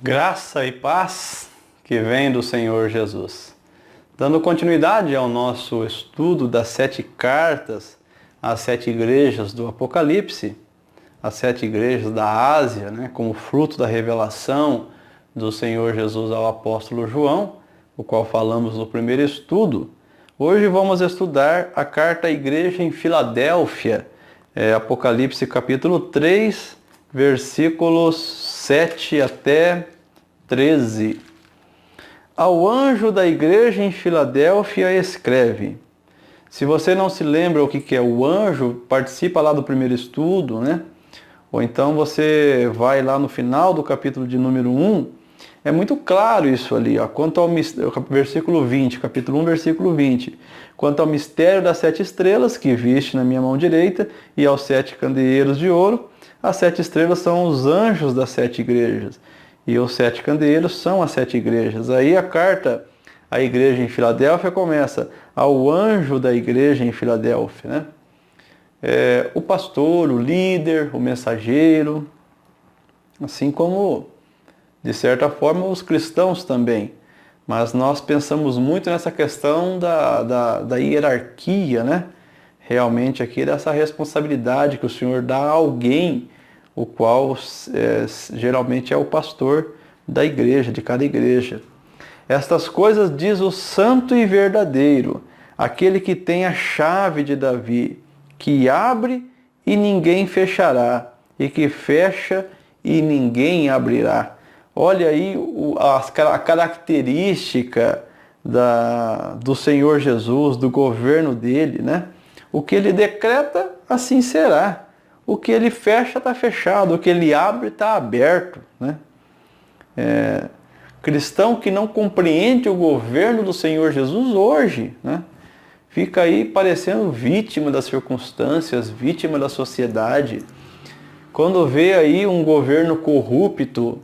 Graça e paz que vem do Senhor Jesus. Dando continuidade ao nosso estudo das 7 cartas às 7 igrejas do Apocalipse, as 7 igrejas da Ásia, como fruto da revelação do Senhor Jesus ao apóstolo João, o qual falamos no primeiro estudo. Hoje vamos estudar a carta à igreja em Filadélfia, Apocalipse capítulo 3, versículos 7 até 13. Ao anjo da igreja em Filadélfia escreve. Se você não se lembra o que é o anjo, participa lá do primeiro estudo, Ou então você vai lá no final do capítulo de número 1. É muito claro isso ali, quanto ao versículo 20, capítulo 1, versículo 20. Quanto ao mistério das 7 estrelas que viste na minha mão direita e aos 7 candeeiros de ouro, as 7 estrelas são os anjos das 7 igrejas. E os 7 candeeiros são as 7 igrejas. Aí a carta à igreja em Filadélfia começa ao anjo da igreja em Filadélfia, o pastor, o líder, o mensageiro, assim como, de certa forma, os cristãos também. Mas nós pensamos muito nessa questão da hierarquia, Realmente aqui dessa responsabilidade que o Senhor dá a alguém, o qual geralmente é o pastor da igreja, de cada igreja. Estas coisas diz o santo e verdadeiro, aquele que tem a chave de Davi, que abre e ninguém fechará, e que fecha e ninguém abrirá. Olha aí a característica do Senhor Jesus, do governo dele, O que ele decreta, assim será. O que ele fecha está fechado, o que ele abre está aberto. Cristão que não compreende o governo do Senhor Jesus hoje, fica aí parecendo vítima das circunstâncias, vítima da sociedade. Quando vê aí um governo corrupto,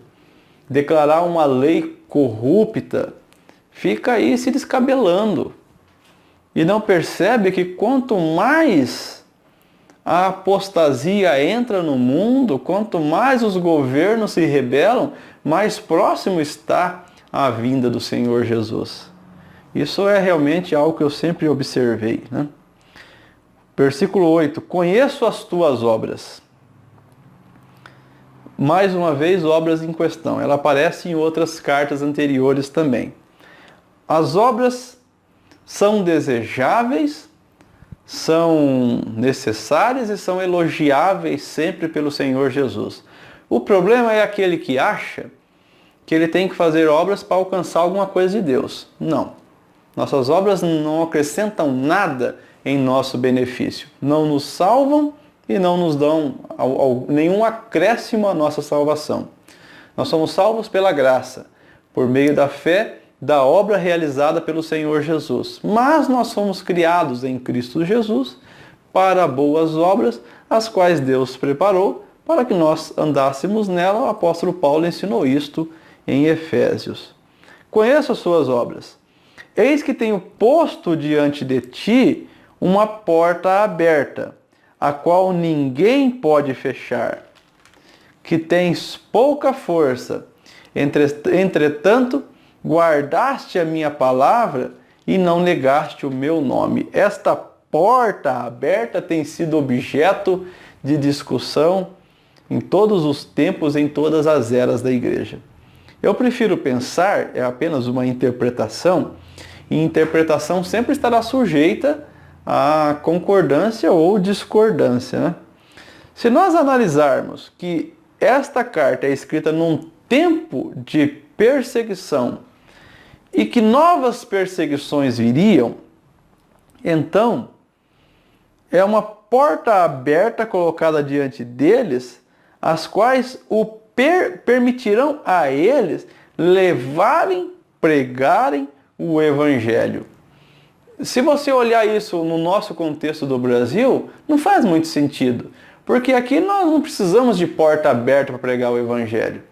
declarar uma lei corrupta, fica aí se descabelando. E não percebe que quanto mais a apostasia entra no mundo, quanto mais os governos se rebelam, mais próximo está a vinda do Senhor Jesus. Isso é realmente algo que eu sempre observei. Versículo 8. Conheço as tuas obras. Mais uma vez, obras em questão. Ela aparece em outras cartas anteriores também. As obras são desejáveis, são necessárias e são elogiáveis sempre pelo Senhor Jesus. O problema é aquele que acha que ele tem que fazer obras para alcançar alguma coisa de Deus. Não. Nossas obras não acrescentam nada em nosso benefício. Não nos salvam e não nos dão nenhum acréscimo à nossa salvação. Nós somos salvos pela graça, por meio da fé, da obra realizada pelo Senhor Jesus. Mas nós fomos criados em Cristo Jesus para boas obras, as quais Deus preparou para que nós andássemos nela. O apóstolo Paulo ensinou isto em Efésios. Conheço as suas obras. Eis que tenho posto diante de ti uma porta aberta, a qual ninguém pode fechar, que tens pouca força. Entretanto, guardaste a minha palavra e não negaste o meu nome. Esta porta aberta tem sido objeto de discussão em todos os tempos, em todas as eras da igreja. Eu prefiro pensar, é apenas uma interpretação, e interpretação sempre estará sujeita a concordância ou discordância. Se nós analisarmos que esta carta é escrita num tempo de perseguição e que novas perseguições viriam, então é uma porta aberta colocada diante deles, as quais permitirão a eles levarem, pregarem o Evangelho. Se você olhar isso no nosso contexto do Brasil, não faz muito sentido. Porque aqui nós não precisamos de porta aberta para pregar o Evangelho.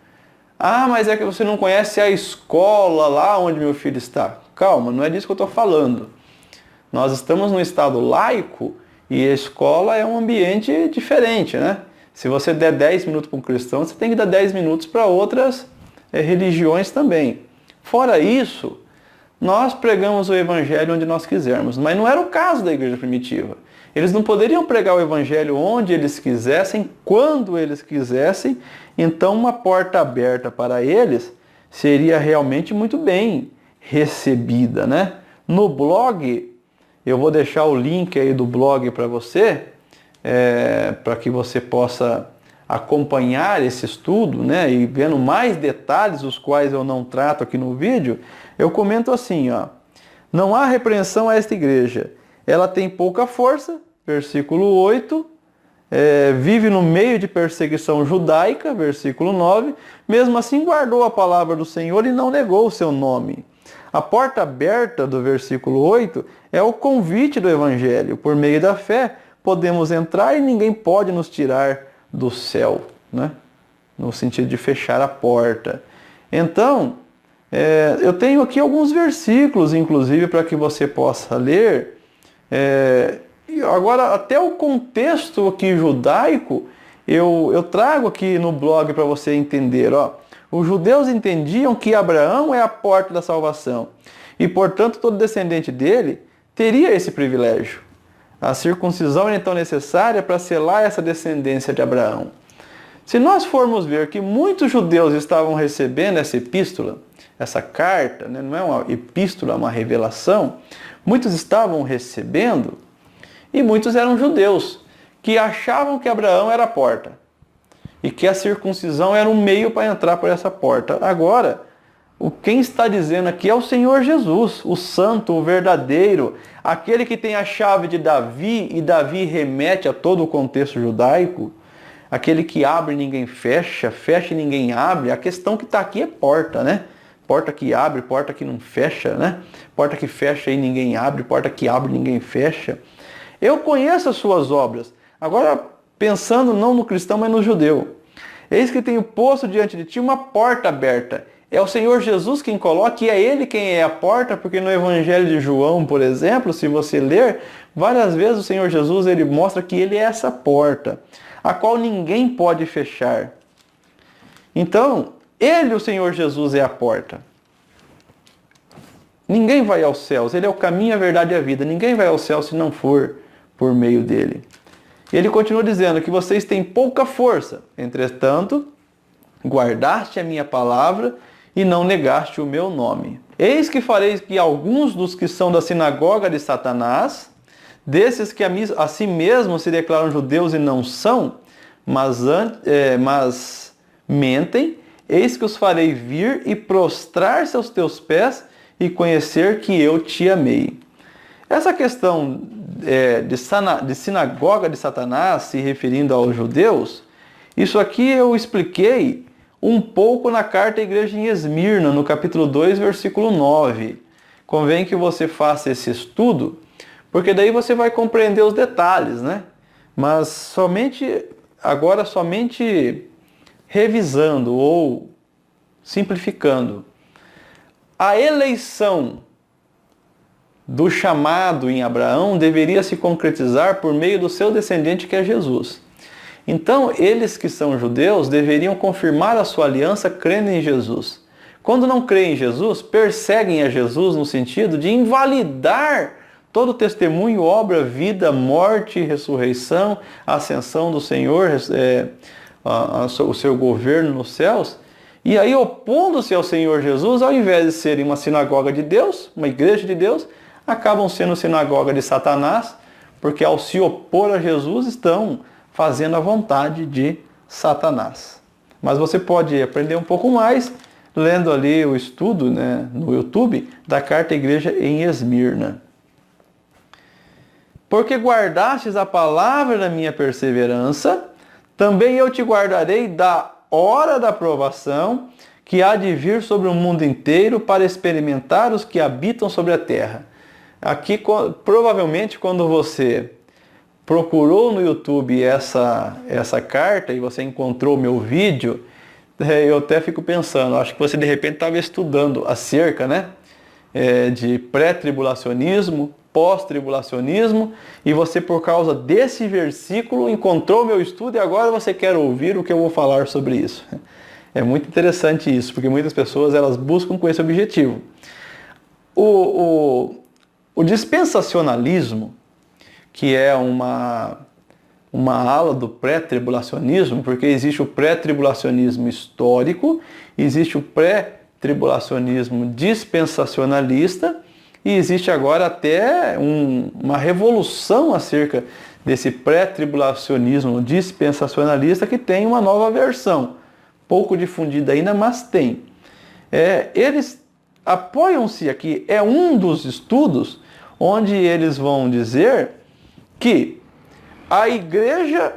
Ah, mas é que você não conhece a escola lá onde meu filho está. Calma, não é disso que eu estou falando. Nós estamos num estado laico e a escola é um ambiente diferente, Se você der 10 minutos para um cristão, você tem que dar 10 minutos para outras religiões também. Fora isso, nós pregamos o evangelho onde nós quisermos, mas não era o caso da igreja primitiva. Eles não poderiam pregar o evangelho onde eles quisessem, quando eles quisessem, então uma porta aberta para eles seria realmente muito bem recebida, né? No blog, eu vou deixar o link aí do blog para você, para que você possa acompanhar esse estudo, né, e vendo mais detalhes, os quais eu não trato aqui no vídeo. Eu comento assim, ó: não há repreensão a esta igreja. Ela tem pouca força, versículo 8, vive no meio de perseguição judaica, versículo 9, mesmo assim guardou a palavra do Senhor e não negou o seu nome. A porta aberta do versículo 8 é o convite do evangelho. Por meio da fé, podemos entrar e ninguém pode nos tirar do céu, né? No sentido de fechar a porta. Então, eu tenho aqui alguns versículos, inclusive, para que você possa ler. Agora, até o contexto aqui judaico, eu trago aqui no blog para você entender. Ó. Os judeus entendiam que Abraão é a porta da salvação e, portanto, todo descendente dele teria esse privilégio. A circuncisão era então necessária para selar essa descendência de Abraão. Se nós formos ver que muitos judeus estavam recebendo essa epístola, essa carta, né, não é uma epístola, é uma revelação, muitos estavam recebendo e muitos eram judeus que achavam que Abraão era a porta e que a circuncisão era um meio para entrar por essa porta. Agora, quem está dizendo aqui é o Senhor Jesus, o santo, o verdadeiro, aquele que tem a chave de Davi, e Davi remete a todo o contexto judaico, aquele que abre e ninguém fecha, fecha e ninguém abre. A questão que está aqui é porta, né? Porta que abre, porta que não fecha, né? Porta que fecha e ninguém abre, porta que abre e ninguém fecha. Eu conheço as suas obras. Agora, pensando não no cristão, mas no judeu. Eis que tenho posto diante de ti uma porta aberta. É o Senhor Jesus quem coloca, e é Ele quem é a porta, porque no Evangelho de João, por exemplo, se você ler, várias vezes o Senhor Jesus ele mostra que Ele é essa porta, a qual ninguém pode fechar. Então, Ele, o Senhor Jesus, é a porta. Ninguém vai aos céus, Ele é o caminho, a verdade e a vida. Ninguém vai ao céu se não for por meio dEle. Ele continua dizendo que vocês têm pouca força, entretanto, guardaste a minha palavra e não negaste o meu nome. Eis que farei que alguns dos que são da sinagoga de Satanás, desses que a si mesmos se declaram judeus e não são, mas mentem, eis que os farei vir e prostrar-se aos teus pés e conhecer que eu te amei. Essa questão de sinagoga de Satanás, se referindo aos judeus, isso aqui eu expliquei um pouco na carta à igreja em Esmirna, no capítulo 2, versículo 9. Convém que você faça esse estudo, porque daí você vai compreender os detalhes, né? Mas somente revisando ou simplificando. A eleição do chamado em Abraão deveria se concretizar por meio do seu descendente, que é Jesus. Então, eles que são judeus deveriam confirmar a sua aliança crendo em Jesus. Quando não creem em Jesus, perseguem a Jesus no sentido de invalidar todo o testemunho, obra, vida, morte, ressurreição, ascensão do Senhor, o seu governo nos céus. E aí, opondo-se ao Senhor Jesus, ao invés de serem uma sinagoga de Deus, uma igreja de Deus, acabam sendo sinagoga de Satanás, porque ao se opor a Jesus estão fazendo a vontade de Satanás. Mas você pode aprender um pouco mais lendo ali o estudo, né, no YouTube da carta à igreja em Esmirna. Porque guardastes a palavra da minha perseverança, também eu te guardarei da hora da provação que há de vir sobre o mundo inteiro para experimentar os que habitam sobre a terra. Aqui, provavelmente, quando você procurou no YouTube essa carta e você encontrou o meu vídeo, eu até fico pensando, acho que você de repente estava estudando acerca, né, de pré-tribulacionismo, pós-tribulacionismo, e você, por causa desse versículo, encontrou o meu estudo e agora você quer ouvir o que eu vou falar sobre isso. É muito interessante isso, porque muitas pessoas elas buscam com esse objetivo. O dispensacionalismo, que é uma ala do pré-tribulacionismo, porque existe o pré-tribulacionismo histórico, existe o pré-tribulacionismo dispensacionalista, e existe agora até uma revolução acerca desse pré-tribulacionismo dispensacionalista, que tem uma nova versão, pouco difundida ainda, mas tem. Eles apoiam-se aqui, é um dos estudos onde eles vão dizer que a igreja,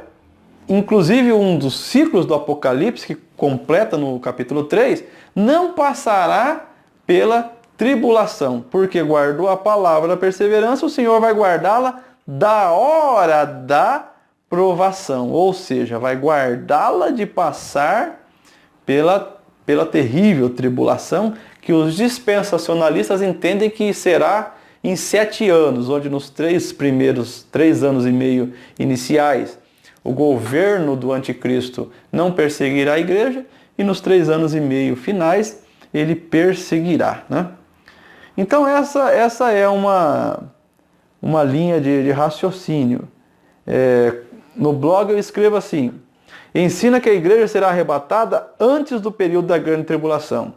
inclusive um dos ciclos do Apocalipse, que completa no capítulo 3, não passará pela tribulação, porque guardou a palavra da perseverança, o Senhor vai guardá-la da hora da provação, ou seja, vai guardá-la de passar pela terrível tribulação, que os dispensacionalistas entendem que será em 7 anos, onde nos 3 anos e meio iniciais, o governo do anticristo não perseguirá a igreja, e nos 3 anos e meio finais, ele perseguirá, né? Então essa é uma linha de raciocínio. No blog eu escrevo assim: ensina que a igreja será arrebatada antes do período da grande tribulação.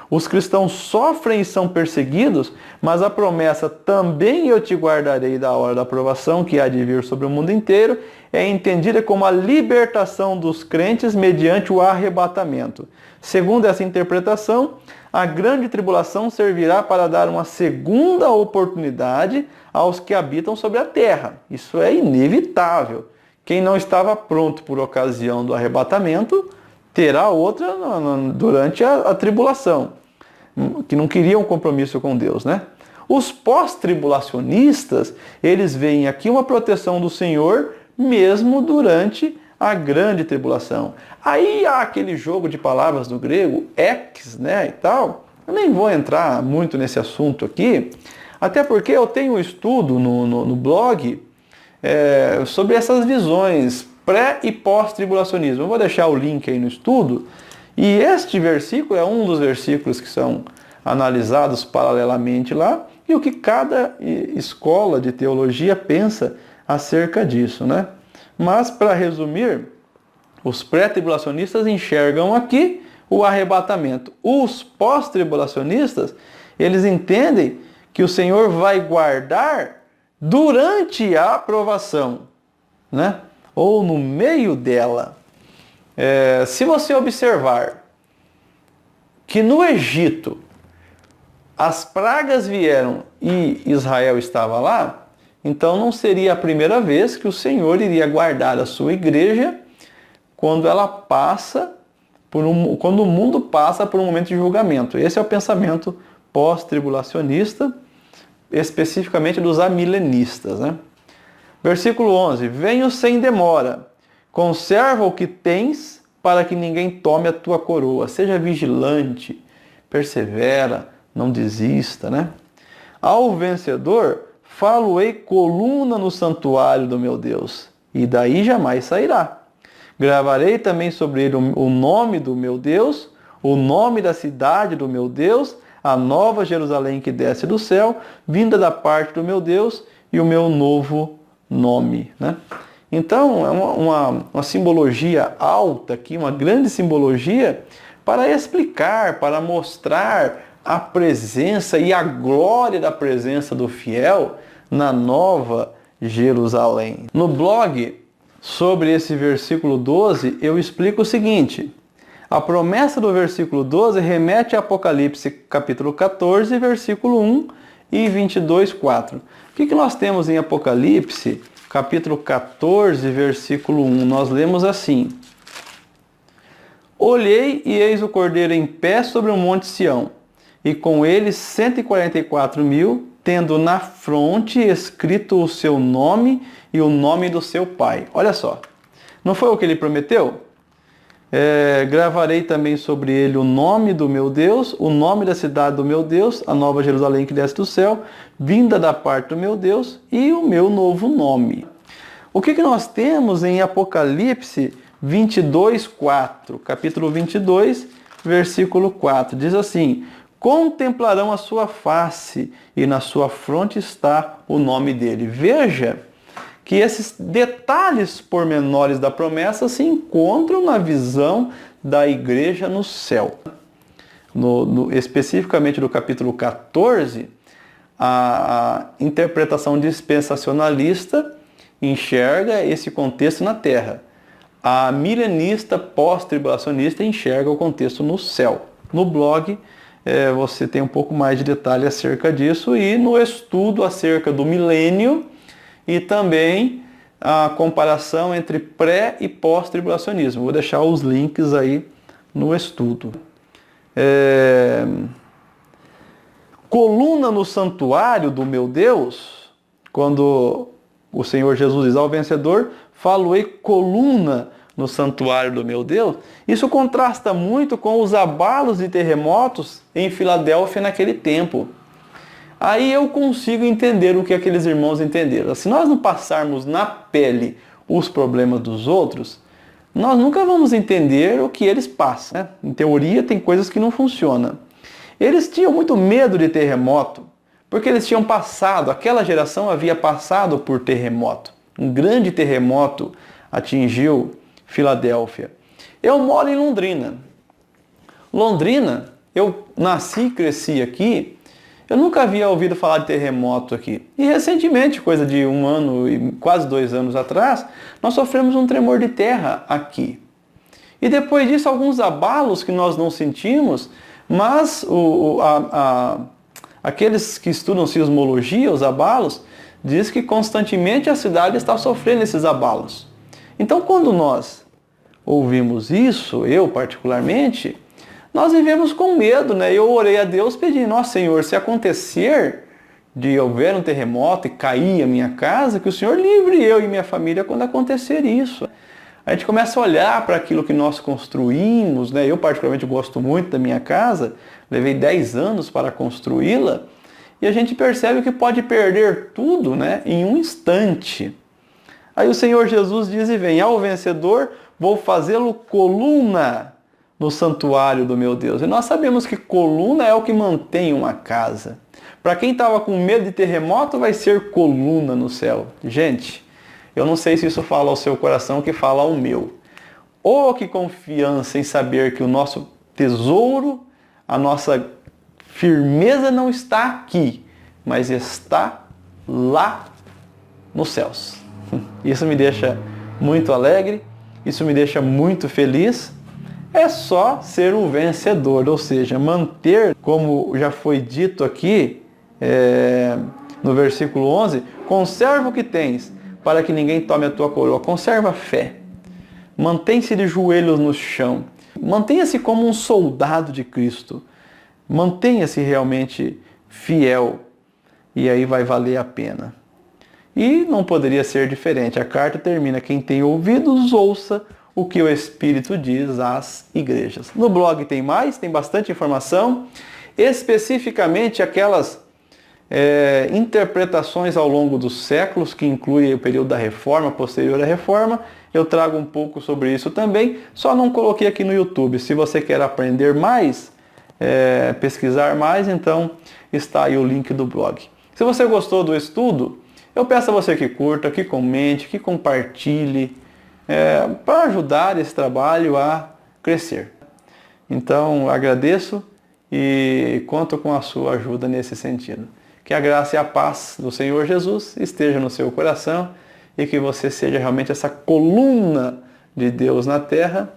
Os cristãos sofrem e são perseguidos, mas a promessa também eu te guardarei da hora da aprovação que há de vir sobre o mundo inteiro é entendida como a libertação dos crentes mediante o arrebatamento. Segundo essa interpretação, a grande tribulação servirá para dar uma segunda oportunidade aos que habitam sobre a terra. Isso é inevitável. Quem não estava pronto por ocasião do arrebatamento terá outra durante a tribulação, que não queriam um compromisso com Deus, né? Os pós-tribulacionistas, eles veem aqui uma proteção do Senhor mesmo durante a grande tribulação. Aí há aquele jogo de palavras do grego, ex, né, e tal. Eu nem vou entrar muito nesse assunto aqui, até porque eu tenho um estudo no blog sobre essas visões pré- e pós-tribulacionismo. Eu vou deixar o link aí no estudo. E este versículo é um dos versículos que são analisados paralelamente lá, e o que cada escola de teologia pensa acerca disso, né? Mas, para resumir, os pré-tribulacionistas enxergam aqui o arrebatamento. Os pós-tribulacionistas, eles entendem que o Senhor vai guardar durante a aprovação, né? Ou no meio dela. Se você observar que no Egito as pragas vieram e Israel estava lá, então não seria a primeira vez que o Senhor iria guardar a sua igreja quando quando o mundo passa por um momento de julgamento. Esse é o pensamento pós-tribulacionista, especificamente dos amilenistas, né? Versículo 11: venho sem demora, conserva o que tens, para que ninguém tome a tua coroa. Seja vigilante, persevera, não desista, né? Ao vencedor, falo-ei coluna no santuário do meu Deus, e daí jamais sairá. Gravarei também sobre ele o nome do meu Deus, o nome da cidade do meu Deus, a nova Jerusalém que desce do céu, vinda da parte do meu Deus, e o meu novo nome, né? Então, é uma simbologia alta aqui, uma grande simbologia para explicar, para mostrar a presença e a glória da presença do fiel na nova Jerusalém. No blog, sobre esse versículo 12, eu explico o seguinte: a promessa do versículo 12 remete a Apocalipse capítulo 14, versículo 1 e 22, 4. O que nós temos em Apocalipse capítulo 14, versículo 1? Nós lemos assim: olhei e eis o Cordeiro em pé sobre o monte Sião, e com ele 144.000, tendo na fronte escrito o seu nome e o nome do seu pai. Olha só, não foi o que ele prometeu? Gravarei também sobre ele o nome do meu Deus, o nome da cidade do meu Deus, a nova Jerusalém que desce do céu, vinda da parte do meu Deus, e o meu novo nome. O que nós temos em Apocalipse 22:4. Capítulo 22, versículo 4. Diz assim: contemplarão a sua face e na sua fronte está o nome dele. Veja que esses detalhes pormenores da promessa se encontram na visão da igreja no céu. Especificamente no capítulo 14, a interpretação dispensacionalista enxerga esse contexto na terra. A milenista pós-tribulacionista enxerga o contexto no céu. No blog você tem um pouco mais de detalhe acerca disso, e no estudo acerca do milênio e também a comparação entre pré e pós-tribulacionismo. Vou deixar os links aí no estudo. Coluna no santuário do meu Deus, quando o Senhor Jesus diz ao vencedor, falo-ei coluna no santuário do meu Deus, isso contrasta muito com os abalos e terremotos em Filadélfia naquele tempo. Aí eu consigo entender o que aqueles irmãos entenderam. Se nós não passarmos na pele os problemas dos outros, nós nunca vamos entender o que eles passam, né? Em teoria, tem coisas que não funcionam. Eles tinham muito medo de terremoto, porque eles tinham passado, aquela geração havia passado por terremoto. Um grande terremoto atingiu Filadélfia. Eu moro em Londrina. Londrina, eu nasci e cresci aqui. Eu nunca havia ouvido falar de terremoto aqui. E recentemente, coisa de 1 ano e quase 2 anos atrás, nós sofremos um tremor de terra aqui. E depois disso, alguns abalos que nós não sentimos, mas aqueles que estudam sismologia, os abalos, diz que constantemente a cidade está sofrendo esses abalos. Então, quando nós ouvimos isso, eu particularmente, nós vivemos com medo, né? Eu orei a Deus pedindo: ó Senhor, se acontecer de houver um terremoto e cair a minha casa, que o Senhor livre eu e minha família quando acontecer isso. A gente começa a olhar para aquilo que nós construímos, né? Eu particularmente gosto muito da minha casa, levei 10 anos para construí-la, e a gente percebe que pode perder tudo, né, em um instante. Aí o Senhor Jesus diz e vem: ao vencedor vou fazê-lo coluna no santuário do meu Deus. E nós sabemos que coluna é o que mantém uma casa. Para quem estava com medo de terremoto, vai ser coluna no céu. Gente, eu não sei se isso fala ao seu coração, que fala ao meu. Oh, que confiança em saber que o nosso tesouro, a nossa firmeza não está aqui, mas está lá nos céus. Isso me deixa muito alegre, isso me deixa muito feliz. É só ser um vencedor, ou seja, manter, como já foi dito aqui no versículo 11, conserva o que tens, para que ninguém tome a tua coroa. Conserva a fé. Mantém-se de joelhos no chão. Mantenha-se como um soldado de Cristo. Mantenha-se realmente fiel. E aí vai valer a pena. E não poderia ser diferente. A carta termina: quem tem ouvidos, ouça o que o Espírito diz às igrejas. No blog tem mais, tem bastante informação, especificamente aquelas interpretações ao longo dos séculos, que inclui o período da Reforma, posterior à Reforma. Eu trago um pouco sobre isso também, só não coloquei aqui no YouTube. Se você quer aprender mais, pesquisar mais, então está aí o link do blog. Se você gostou do estudo, eu peço a você que curta, que comente, que compartilhe, para ajudar esse trabalho a crescer. Então, agradeço e conto com a sua ajuda nesse sentido. Que a graça e a paz do Senhor Jesus esteja no seu coração e que você seja realmente essa coluna de Deus na terra,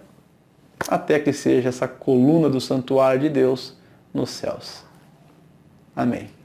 até que seja essa coluna do santuário de Deus nos céus. Amém.